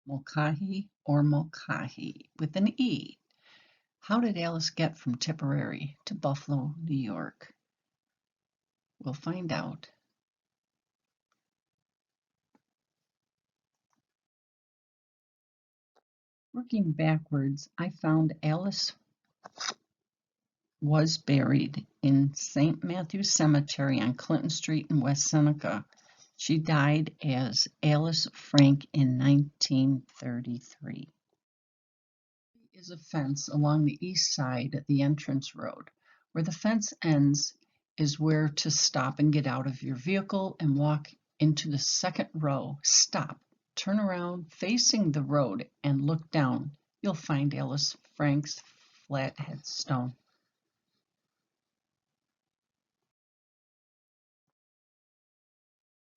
MULCAHY or MULCAHY with an E. How did Alice get from Tipperary to Buffalo, New York? We'll find out. Working backwards, I found Alice was buried in St. Matthew's Cemetery on Clinton Street in West Seneca. She died as Alice Frank in 1933. There is a fence along the east side of the entrance road. Where the fence ends is where to stop and get out of your vehicle and walk into the second row. Stop, turn around facing the road and look down. You'll find Alice Frank's flat headstone.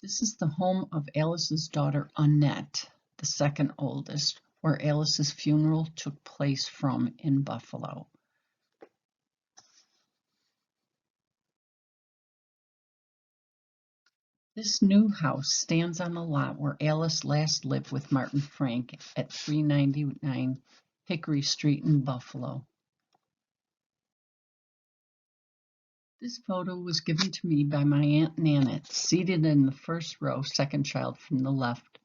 This is the home of Alice's daughter Annette, the second oldest, where Alice's funeral took place from in Buffalo. This new house stands on the lot where Alice last lived with Martin Frank at 399 Hickory Street in Buffalo. This photo was given to me by my Aunt Nanette, seated in the first row, second child from the left.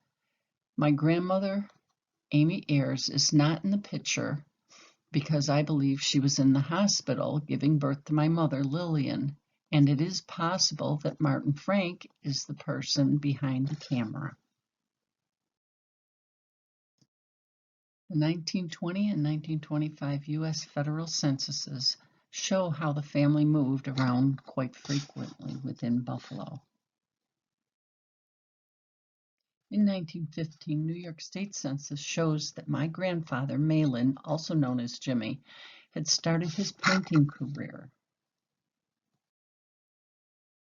My grandmother, Amy Ayres, is not in the picture because I believe she was in the hospital giving birth to my mother, Lillian, and it is possible that Martin Frank is the person behind the camera. The 1920 and 1925 U.S. federal censuses show how the family moved around quite frequently within Buffalo. In 1915, New York State Census shows that my grandfather, Malin, also known as Jimmy, had started his painting career.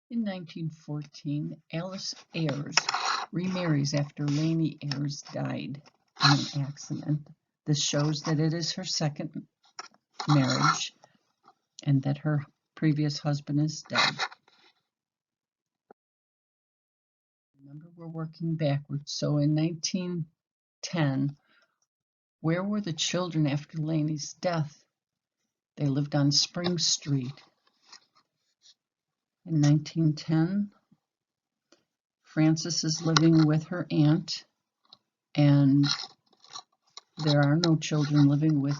In 1914, Alice Ayres remarries after Laney Ayres died in an accident. This shows that it is her second marriage and that her previous husband is dead. Remember, we're working backwards. So in 1910, where were the children after Laney's death? They lived on Spring Street. In 1910, Frances is living with her aunt, and there are no children living with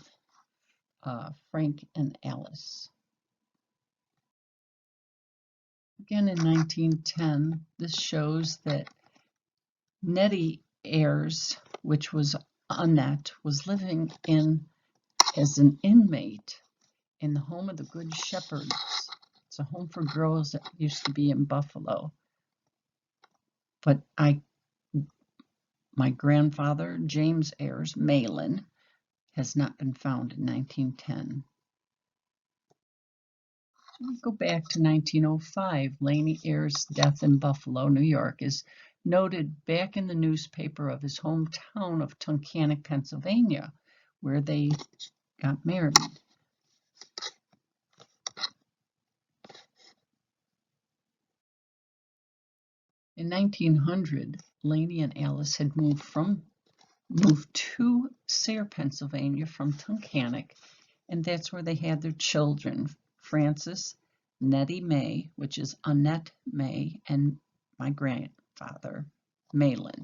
Frank and Alice. Again in 1910, this shows that Nettie Ayres, which was Annette, was living as an inmate in the home of the Good Shepherds. It's a home for girls that used to be in Buffalo. But my grandfather, James Ayres, Malin, has not been found in 1910. We go back to 1905. Laney Ayres' death in Buffalo, New York, is noted back in the newspaper of his hometown of Tunkhannock, Pennsylvania, where they got married. In 1900, Laney and Alice had moved to Sayre, Pennsylvania from Tunkhannock, and that's where they had their children, Frances, Nettie May, which is Annette May, and my grandfather, Malin.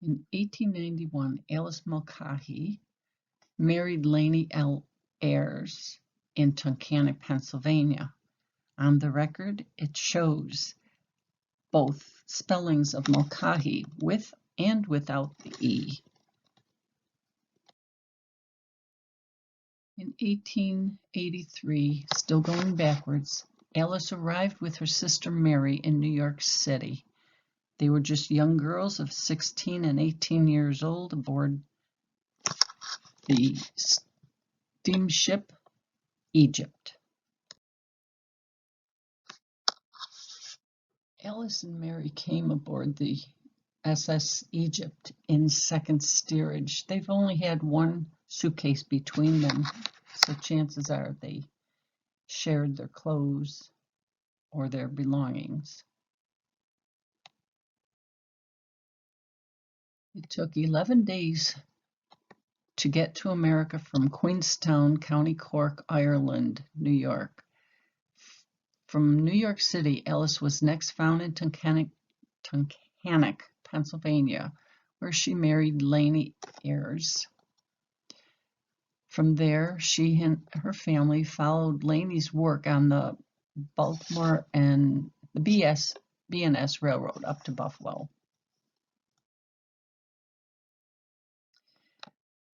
In 1891, Alice Mulcahy married Laney L. Ayres in Tunkhannock, Pennsylvania. On the record, it shows both spellings of Mulcahy with and without the E. In 1883, still going backwards, Alice arrived with her sister Mary in New York City. They were just young girls of 16 and 18 years old aboard the steamship Egypt. Alice and Mary came aboard the SS Egypt in second steerage. They've only had one suitcase between them, so chances are they shared their clothes or their belongings. It took 11 days to get to America from Queenstown, County Cork, Ireland, New York. From New York City, Alice was next found in Tunkhannock, Pennsylvania, where she married Laney Ayres. From there, she and her family followed Laney's work on the Baltimore and the B&S Railroad up to Buffalo.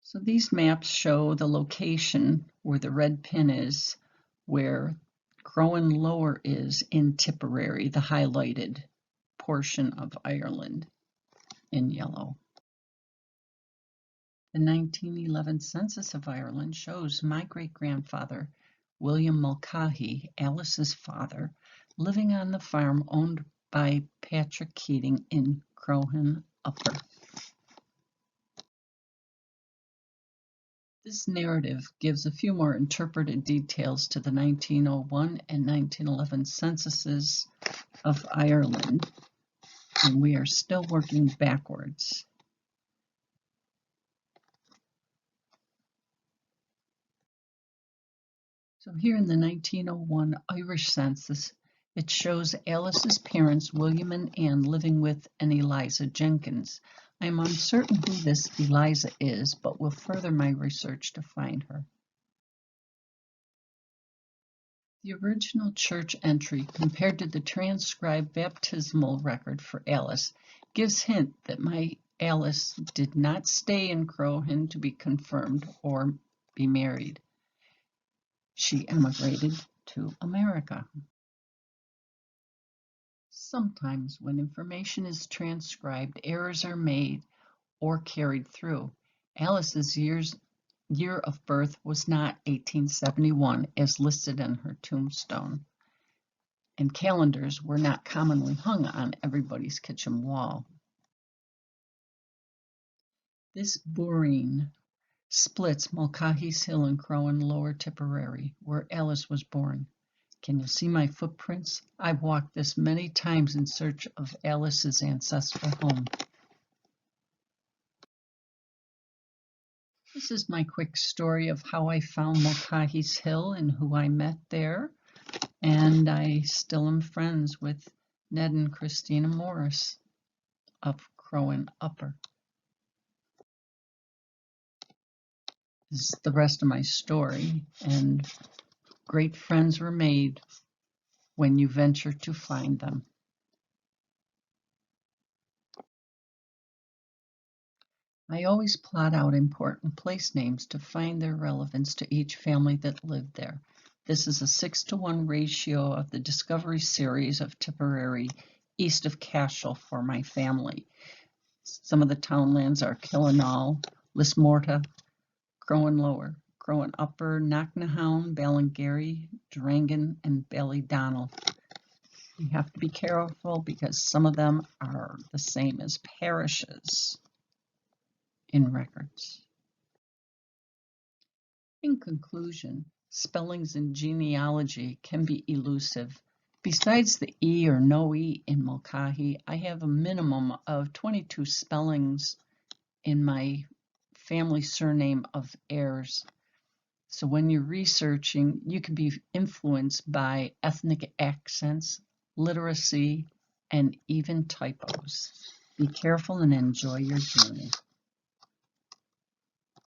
So these maps show the location where the red pin is, where Crowan Lower is in Tipperary, the highlighted portion of Ireland in yellow. The 1911 census of Ireland shows my great-grandfather, William Mulcahy, Alice's father, living on the farm owned by Patrick Keating in Crowan Upper. This narrative gives a few more interpreted details to the 1901 and 1911 censuses of Ireland, and we are still working backwards. So here in the 1901 Irish census, it shows Alice's parents, William and Anne, living with an Eliza Jenkins. I am uncertain who this Eliza is, but will further my research to find her. The original church entry, compared to the transcribed baptismal record for Alice, gives hint that my Alice did not stay in Crowan to be confirmed or be married. She emigrated to America. Sometimes when information is transcribed, errors are made or carried through. Alice's year of birth was not 1871 as listed in her tombstone, and calendars were not commonly hung on everybody's kitchen wall. This boring splits Mulcahy's Hill in Crowan Lower Tipperary, where Alice was born. Can you see my footprints? I've walked this many times in search of Alice's ancestral home. This is my quick story of how I found Mulcahy's Hill and who I met there. And I still am friends with Ned and Christina Morris of Crowan Upper. This is the rest of my story, and great friends were made when you venture to find them. I always plot out important place names to find their relevance to each family that lived there. This is a 6-to-1 ratio of the Discovery series of Tipperary east of Cashel for my family. Some of the townlands are Killinall, Lismorta, Crowan Lower, Crowan Upper, Knocknahown, Ballingarry, Drangan, and Ballydonnell. You have to be careful because some of them are the same as parishes in records. In conclusion, spellings in genealogy can be elusive. Besides the E or no E in Mulcahy, I have a minimum of 22 spellings in my family surname of Ayres. So when you're researching, you can be influenced by ethnic accents, literacy, and even typos. Be careful and enjoy your journey.